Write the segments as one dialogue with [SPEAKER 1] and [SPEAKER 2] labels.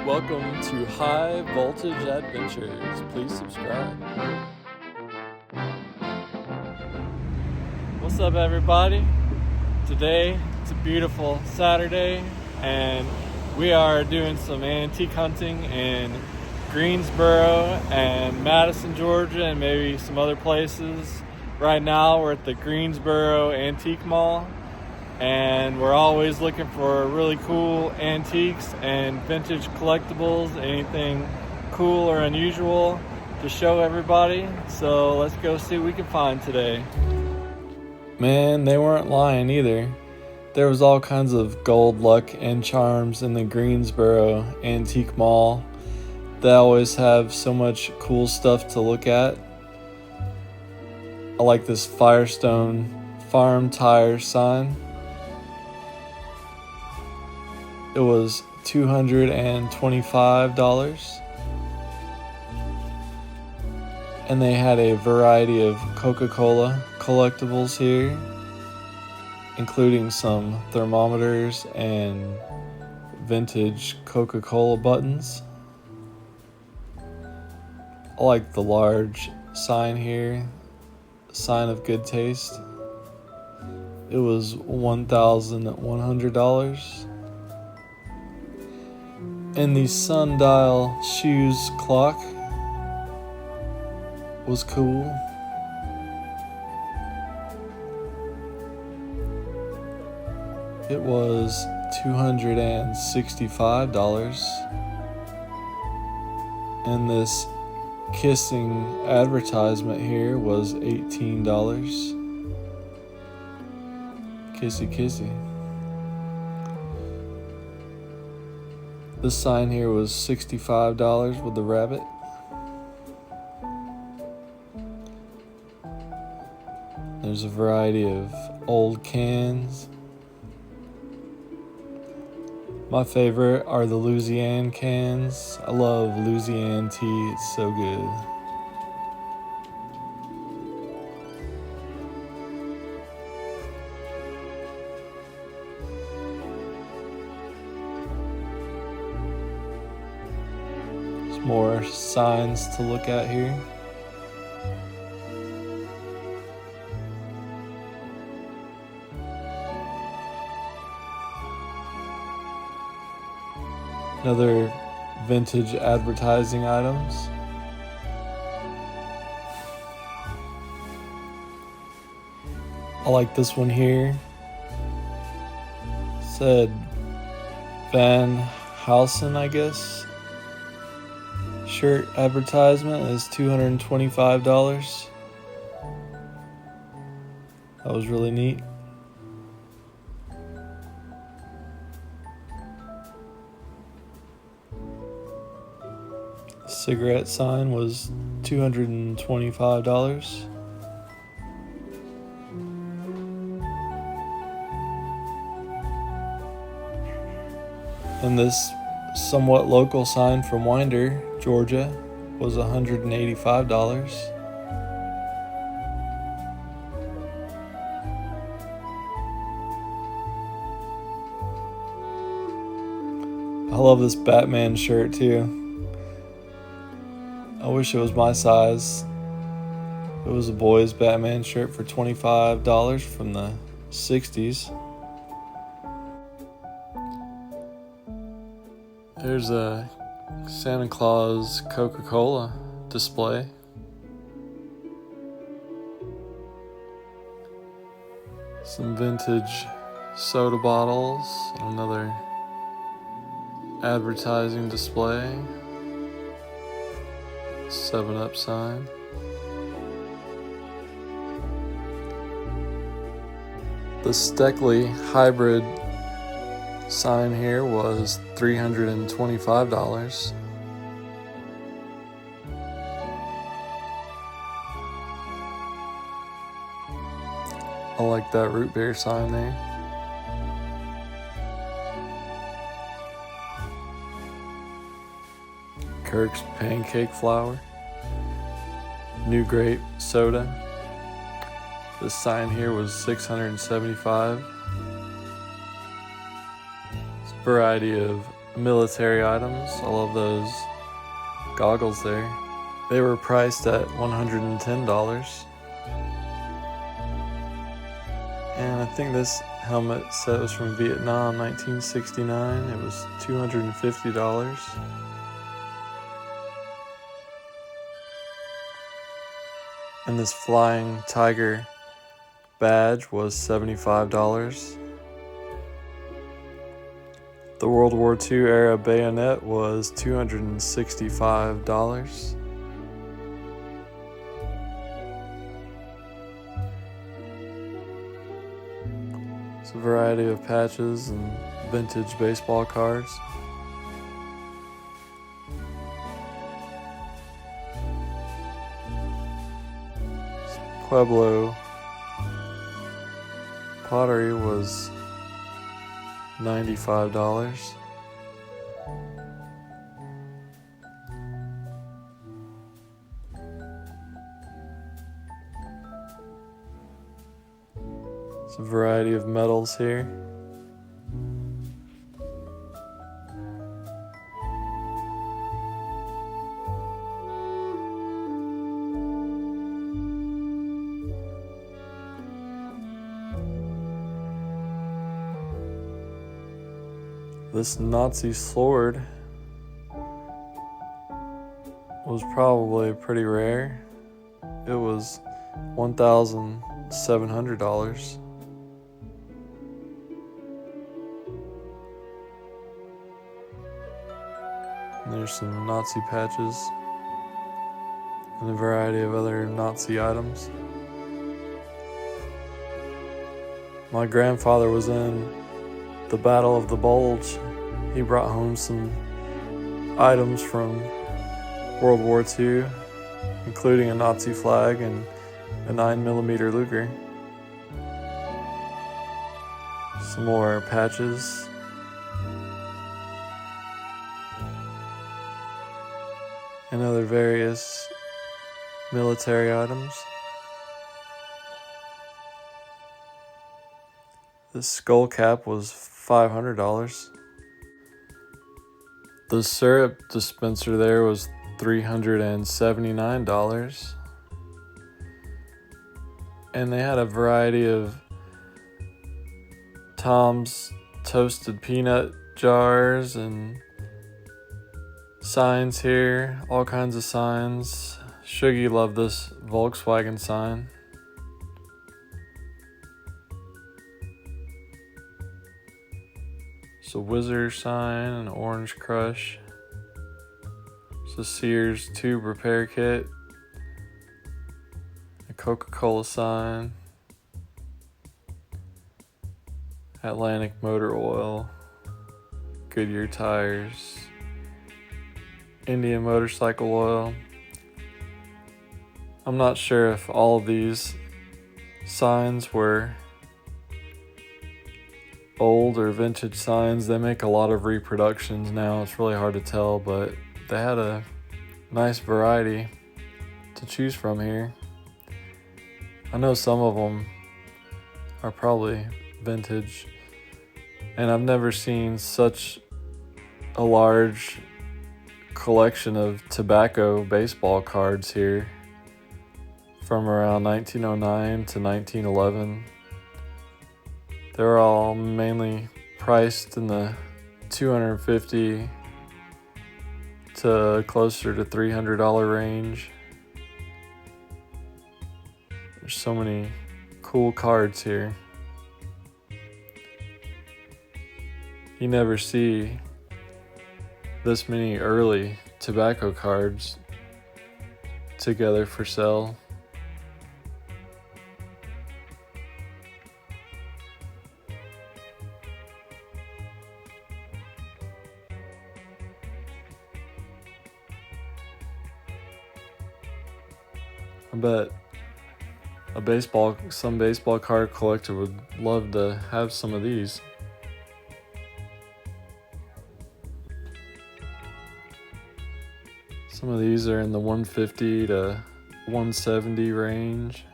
[SPEAKER 1] welcome to High Voltage Adventures. Please subscribe. What's up, everybody? Today, it's a beautiful Saturday, and we are doing some antique hunting in Greensboro and Madison, Georgia, and maybe some other places. Right now, we're at the Greensboro Antique Mall, and we're always looking for really cool antiques and vintage collectibles, anything cool or unusual to show everybody. So let's go see what we can find today. Man, they weren't lying either. There was all kinds of gold luck and charms in the Greensboro Antique Mall. They always have so much cool stuff to look at. I like this Firestone Farm Tire sign. It was $225, and they had a variety of Coca-Cola collectibles here, including some thermometers and vintage Coca-Cola buttons. I like the large sign here, sign of good taste. It was $1,100. And the sundial shoes clock was cool. It was $265. And this kissing advertisement here was $18. Kissy kissy. This sign here was $65 with the rabbit. There's a variety of old cans. My favorite are the Louisiana cans. I love Louisiana tea, it's so good. More signs to look at here. Another vintage advertising items. I like this one here. It said Van Housen, I guess. Shirt advertisement is $225. That was really neat. Cigarette sign was $225. And this somewhat local sign from Winder, Georgia, was $185. I love this Batman shirt too. I wish it was my size. It was a boy's Batman shirt for $25 from the 60s. There's a Santa Claus Coca-Cola display. Some vintage soda bottles, another advertising display. 7-Up sign. The Steckley hybrid sign here was $325. I like that root beer sign there. Kirk's pancake flour. New grape soda. This sign here was $675. It's a variety of military items. I love those goggles there. They were priced at $110. And I think this helmet set was from Vietnam, 1969. It was $250. And this flying tiger badge was $75. The World War II era bayonet was $265. It's a variety of patches and vintage baseball cards. Pueblo pottery was $95. It's a variety of metals here. This Nazi sword was probably pretty rare. It was $1,700. And there's some Nazi patches and a variety of other Nazi items. My grandfather was in the Battle of the Bulge. He brought home some items from World War II, including a Nazi flag and a 9mm Luger. Some more patches. And other various military items. This skull cap was $500. The syrup dispenser there was $379. And they had a variety of Tom's toasted peanut jars and signs here, all kinds of signs. Shuggy loved this Volkswagen sign. It's a Whizzer sign, an Orange Crush. It's a Sears tube repair kit. A Coca-Cola sign. Atlantic Motor Oil. Goodyear tires. Indian motorcycle oil. I'm not sure if all of these signs were old or vintage signs. They make a lot of reproductions now. It's really hard to tell, but they had a nice variety to choose from here. I know some of them are probably vintage, and I've never seen such a large collection of tobacco baseball cards here from around 1909 to 1911. They're all mainly priced in the $250 to closer to $300 range. There's so many cool cards here. You never see this many early tobacco cards together for sale. I bet some baseball card collector would love to have some of these. Some of these are in the $150 to $170 range.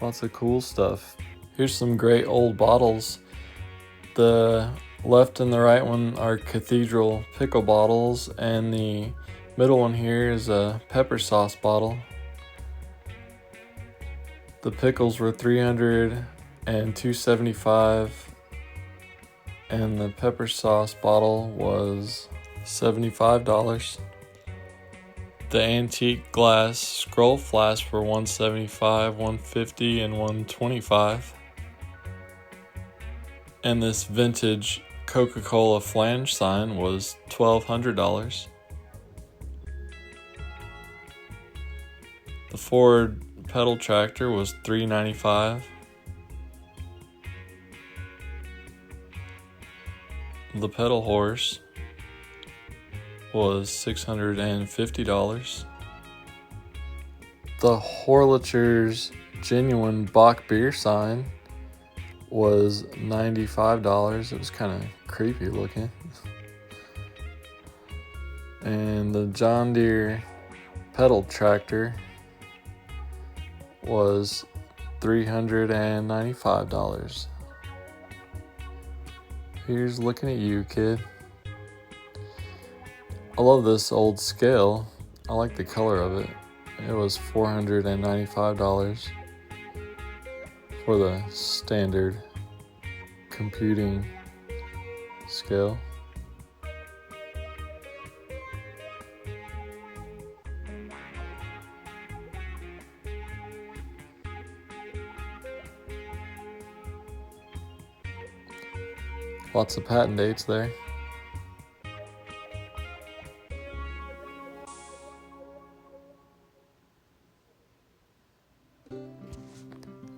[SPEAKER 1] Lots of cool stuff. Here's some great old bottles. The left and the right one are cathedral pickle bottles, and the middle one here is a pepper sauce bottle. The pickles were $300 and $275, and the pepper sauce bottle was $75. The antique glass scroll flasks were $175, $150, and $125. And this vintage Coca-Cola flange sign was $1,200. The Ford pedal tractor was $395. The pedal horse was $650. The Horlicher's genuine Bock beer sign was $95. It was kind of creepy looking. And the John Deere pedal tractor was $395. Here's looking at you, kid. I love this old scale. I like the color of it. It was $495 for the standard computing scale. Lots of patent dates there.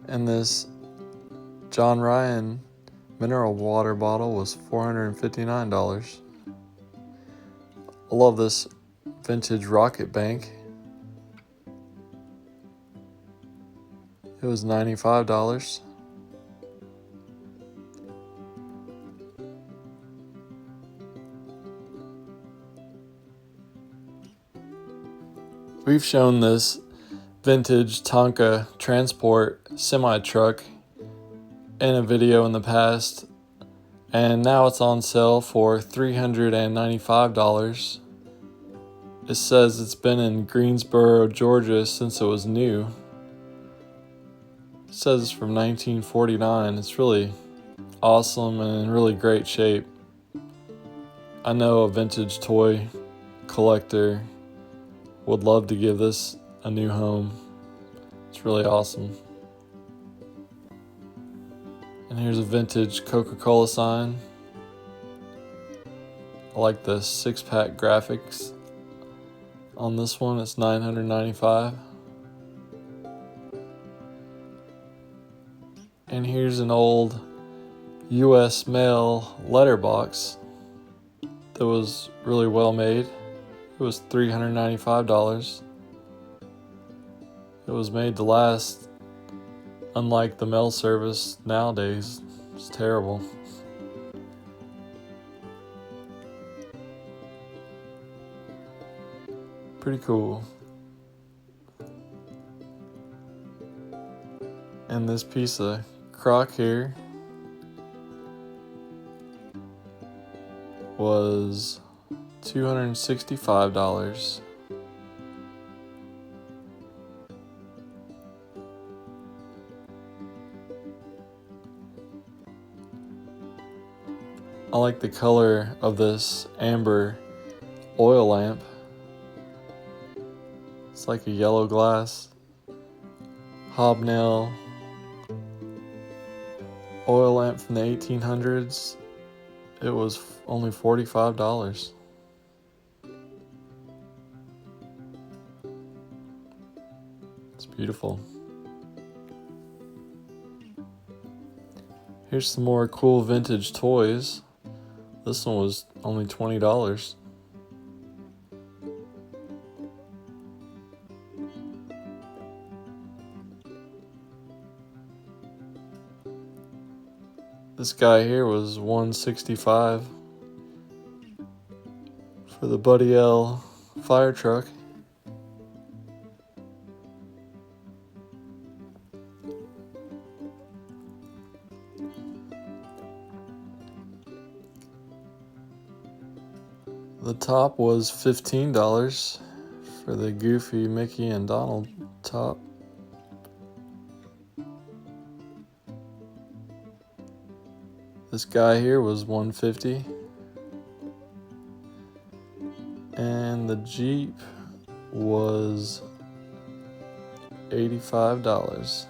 [SPEAKER 1] And this John Ryan mineral water bottle was $459. I love this vintage rocket bank. It was $95. We've shown this vintage Tonka transport semi-truck in a video in the past, and now it's on sale for $395. It says it's been in Greensboro, Georgia since it was new. It says it's from 1949. It's really awesome and in really great shape. I know a vintage toy collector would love to give this a new home. It's really awesome. And here's a vintage Coca-Cola sign. I like the 6-pack graphics on this one. It's $995. And here's an old US mail letterbox that was really well made. It was $395. It was made to last, unlike the mail service nowadays. It's terrible. Pretty cool. And this piece of crock here was $265. I like the color of this amber oil lamp. It's like a yellow glass hobnail oil lamp from the 1800s. It was only $45. It's beautiful. Here's some more cool vintage toys. This one was only $20. This guy here was $165 for the Buddy L fire truck. The top was $15 for the Goofy, Mickey, and Donald top. This guy here was $150. And the Jeep was $85.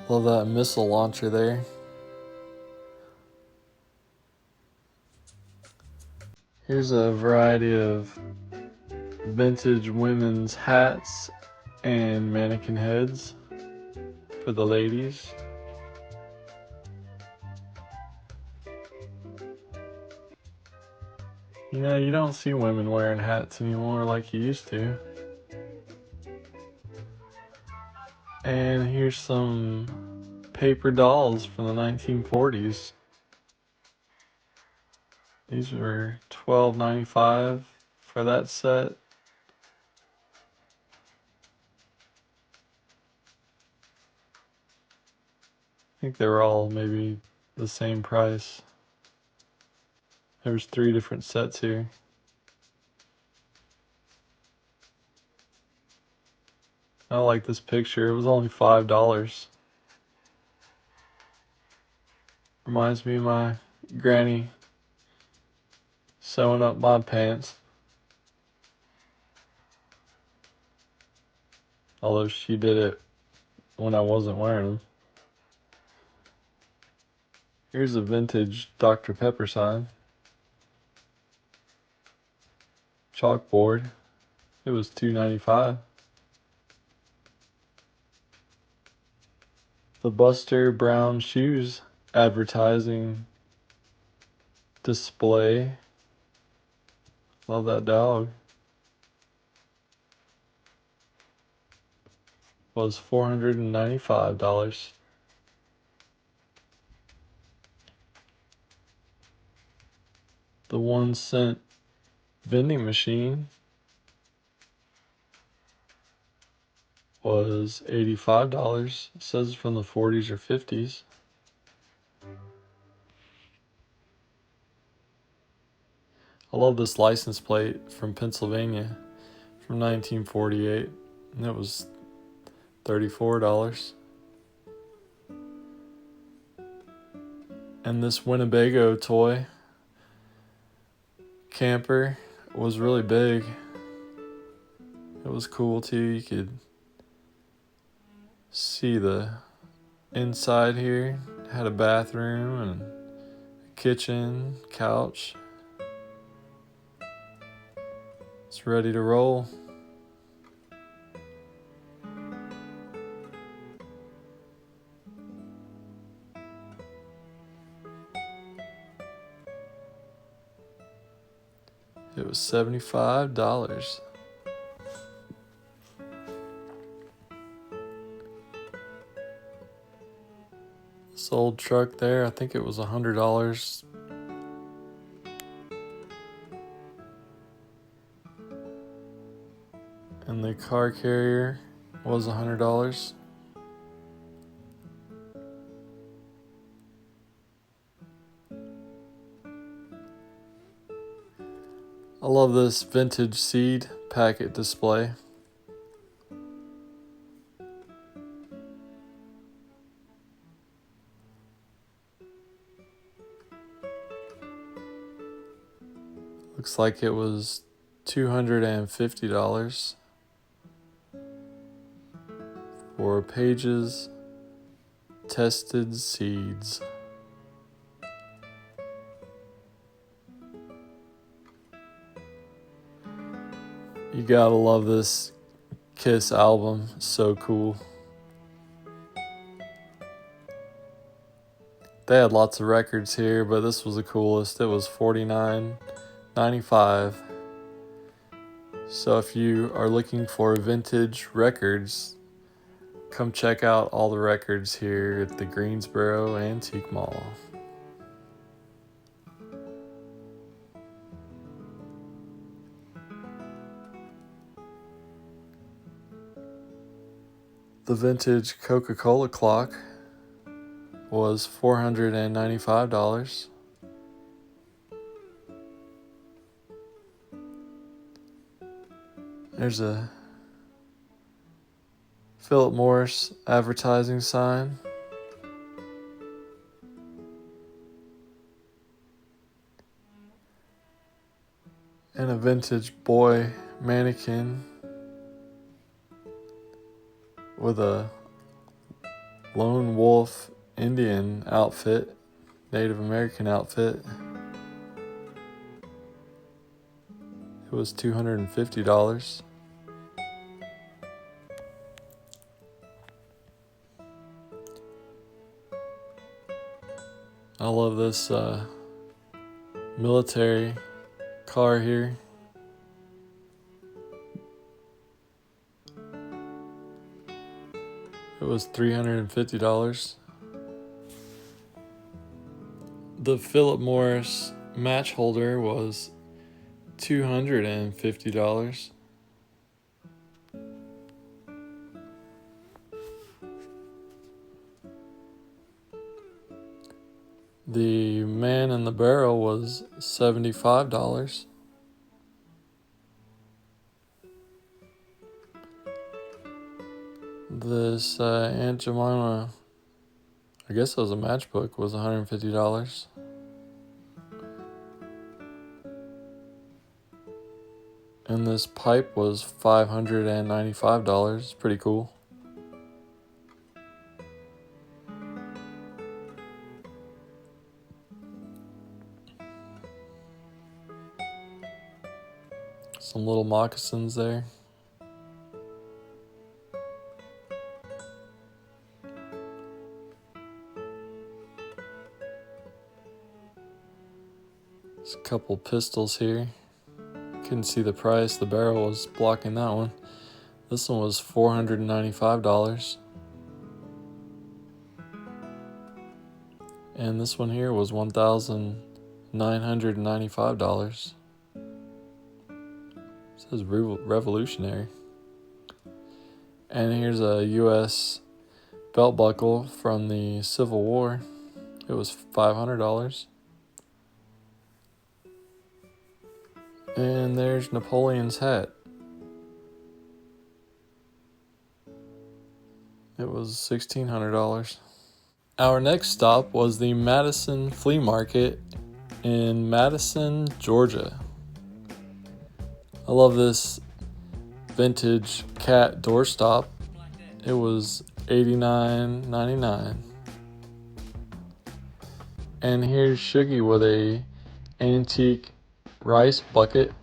[SPEAKER 1] Love that missile launcher there. Here's a variety of vintage women's hats and mannequin heads for the ladies. You know, you don't see women wearing hats anymore like you used to. And here's some paper dolls from the 1940s. These were $12.95 for that set. I think they were all maybe the same price. There's 3 different sets here. I like this picture. It was only $5. Reminds me of my granny sewing up my pants. Although she did it when I wasn't wearing them. Here's a vintage Dr. Pepper sign. Chalkboard. It was $2.95. The Buster Brown shoes advertising display. Love that dog. Was $495. The 1-cent vending machine was $85. It says from the 40s or 50s. I love this license plate from Pennsylvania from 1948, and it was $34. And this Winnebago toy camper was really big. It was cool too. You could see the inside here. It had a bathroom and a kitchen, couch. It's ready to roll. It was $75. This old truck there, I think it was $100. And the car carrier was $100. I love this vintage seed packet display. Looks like it was $250 for Pages Tested Seeds. You gotta love this Kiss album, so cool. They had lots of records here, but this was the coolest. It was $49.95. So if you are looking for vintage records, come check out all the records here at the Greensboro Antique Mall. The vintage Coca-Cola clock was $495. There's a Philip Morris advertising sign. And a vintage boy mannequin with a lone wolf Indian outfit, Native American outfit. It was $250. I love this military car here. It was $350. The Philip Morris match holder was $250. The man in the barrel was $75. This Aunt Jemima, I guess it was a matchbook, was $150. And this pipe was $595. Pretty cool. Some little moccasins there. There's a couple pistols here. Couldn't see the price. The barrel was blocking that one. This one was $495. And this one here was $1,995. It says revolutionary. And here's a U.S. belt buckle from the Civil War. It was $500. And there's Napoleon's hat. It was $1,600. Our next stop was the Madison Flea Market in Madison, Georgia. I love this vintage cat doorstop. It was $89.99. And here's Shuggy with a antique rice bucket.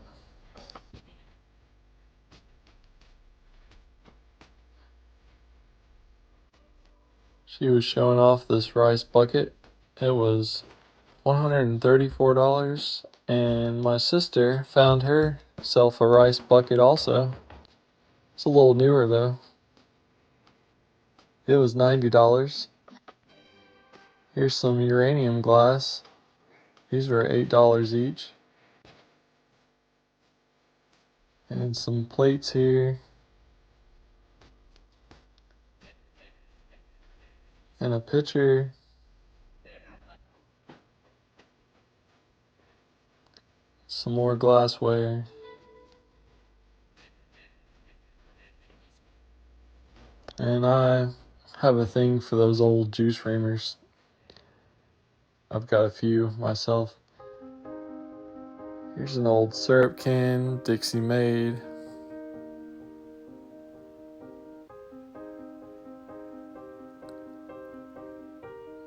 [SPEAKER 1] She was showing off this rice bucket. It was $134, and my sister found herself a rice bucket also. It's a little newer though. It was $90. Here's some uranium glass. These were $8 each. And some plates here. And a pitcher. Some more glassware. And I have a thing for those old juice framers. I've got a few myself. Here's an old syrup can, Dixie made.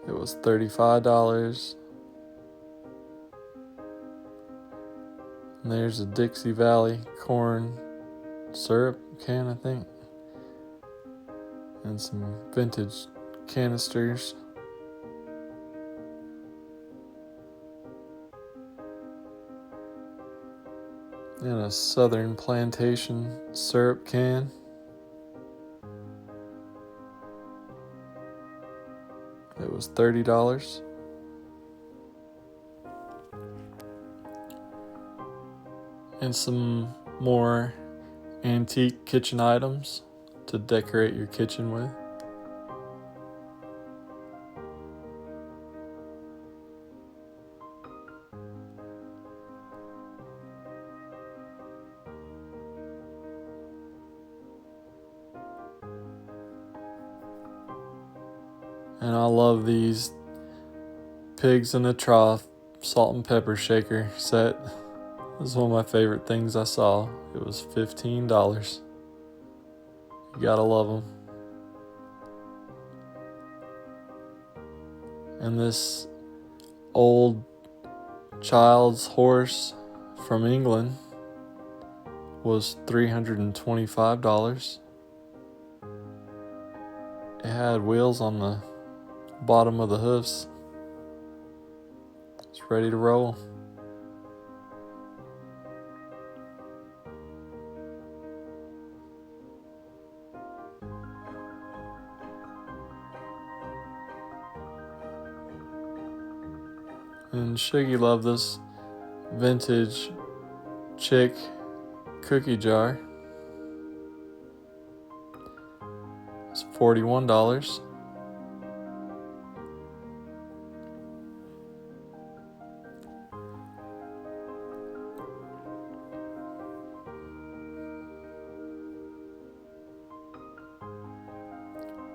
[SPEAKER 1] It was $35. And there's a Dixie Valley corn syrup can, I think. And some vintage canisters. And a Southern Plantation syrup can. It was $30. And some more antique kitchen items. to decorate your kitchen with. And I love these pigs in a trough salt and pepper shaker set. It was one of my favorite things I saw. It was $15. You gotta love them. And this old child's horse from England was $325. It had wheels on the bottom of the hoofs. It's ready to roll. And Shiggy loved this vintage chick cookie jar. It's $41.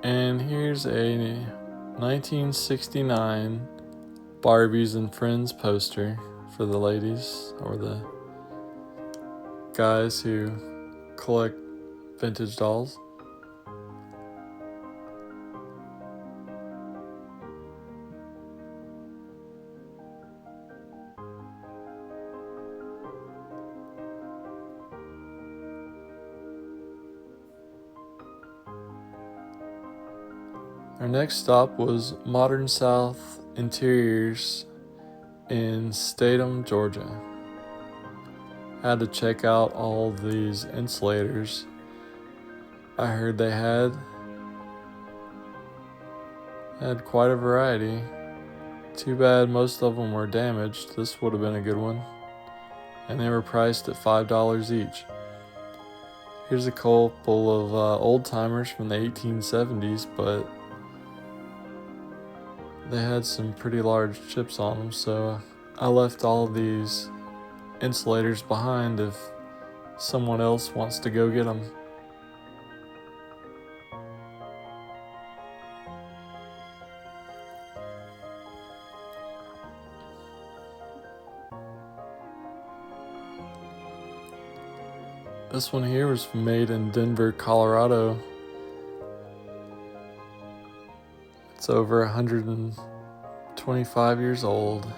[SPEAKER 1] And here's a 1969 Barbies and Friends poster for the ladies or the guys who collect vintage dolls. Our next stop was Modern South Interiors in Statham, Georgia. I had to check out all these insulators I heard they had quite a variety. Too bad most of them were damaged. This would have been a good one. And they were priced at $5 each. Here's a couple of old timers from the 1870s, but they had some pretty large chips on them, so I left all of these insulators behind if someone else wants to go get them. This one here was made in Denver, Colorado. It's over 125 years old.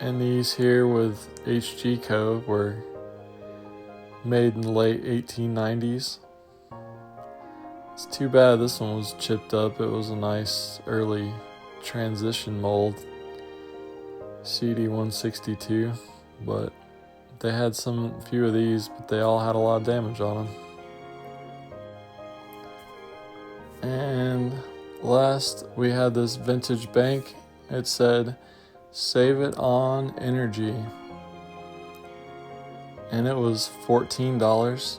[SPEAKER 1] And these here with HG Co. were made in the late 1890s. It's too bad this one was chipped up. It was a nice early transition mold, CD162, but they had few of these, but they all had a lot of damage on them. And last, we had this vintage bank. It said, "Save it on energy." And it was $14.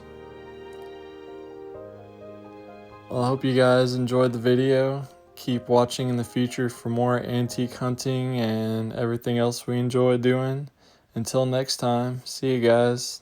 [SPEAKER 1] Well, I hope you guys enjoyed the video. Keep watching in the future for more antique hunting and everything else we enjoy doing. Until next time, see you guys.